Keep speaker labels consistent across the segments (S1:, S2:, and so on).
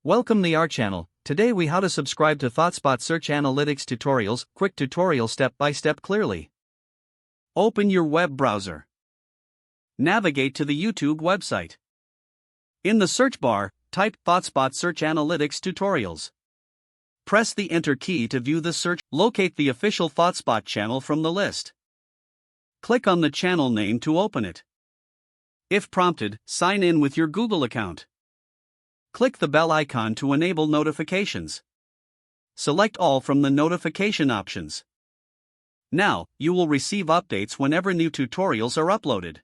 S1: Welcome to our channel. Today we how to subscribe to ThoughtSpot search analytics tutorials, quick tutorial step by step clearly. Open your web browser. Navigate to the YouTube website. In the search bar, type ThoughtSpot search analytics tutorials. Press the enter key to view the search. Locate the official ThoughtSpot channel from the list. Click on the channel name to open it. If prompted, sign in with your Google account. Click the bell icon to enable notifications. Select all from the notification options. Now, you will receive updates whenever new tutorials are uploaded.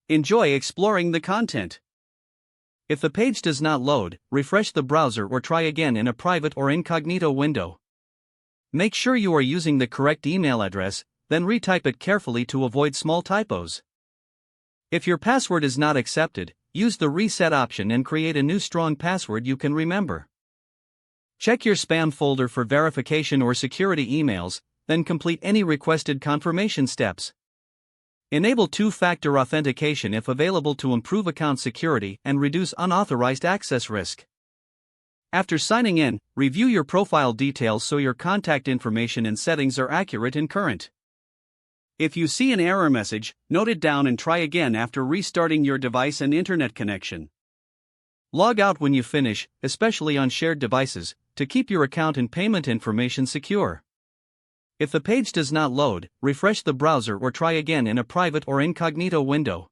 S1: Enjoy exploring the content. If the page does not load, refresh the browser or try again in a private or incognito window. Make sure you are using the correct email address, then retype it carefully to avoid small typos. If your password is not accepted, use the reset option and create a new strong password you can remember. Check your spam folder for verification or security emails, then complete any requested confirmation steps. Enable two-factor authentication if available to improve account security and reduce unauthorized access risk. After signing in, review your profile details so your contact information and settings are accurate and current. If you see an error message, note it down and try again after restarting your device and internet connection. Log out when you finish, especially on shared devices, to keep your account and payment information secure. If the page does not load, refresh the browser or try again in a private or incognito window.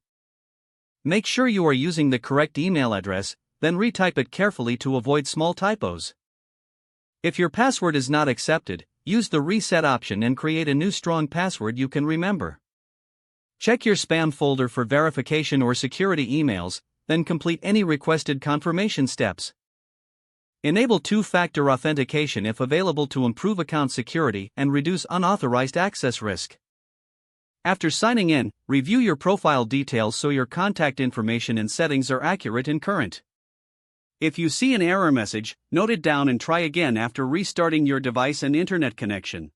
S1: Make sure you are using the correct email address, then retype it carefully to avoid small typos. If your password is not accepted, use the reset option and create a new strong password you can remember. Check your spam folder for verification or security emails, then complete any requested confirmation steps. Enable two-factor authentication if available to improve account security and reduce unauthorized access risk. After signing in, review your profile details so your contact information and settings are accurate and current. If you see an error message, note it down and try again after restarting your device and internet connection.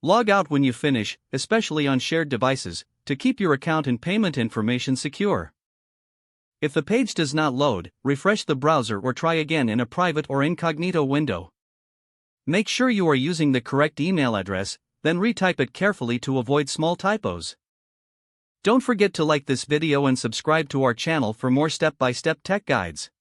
S1: Log out when you finish, especially on shared devices, to keep your account and payment information secure. If the page does not load, refresh the browser or try again in a private or incognito window. Make sure you are using the correct email address, then retype it carefully to avoid small typos. Don't forget to like this video and subscribe to our channel for more step-by-step tech guides.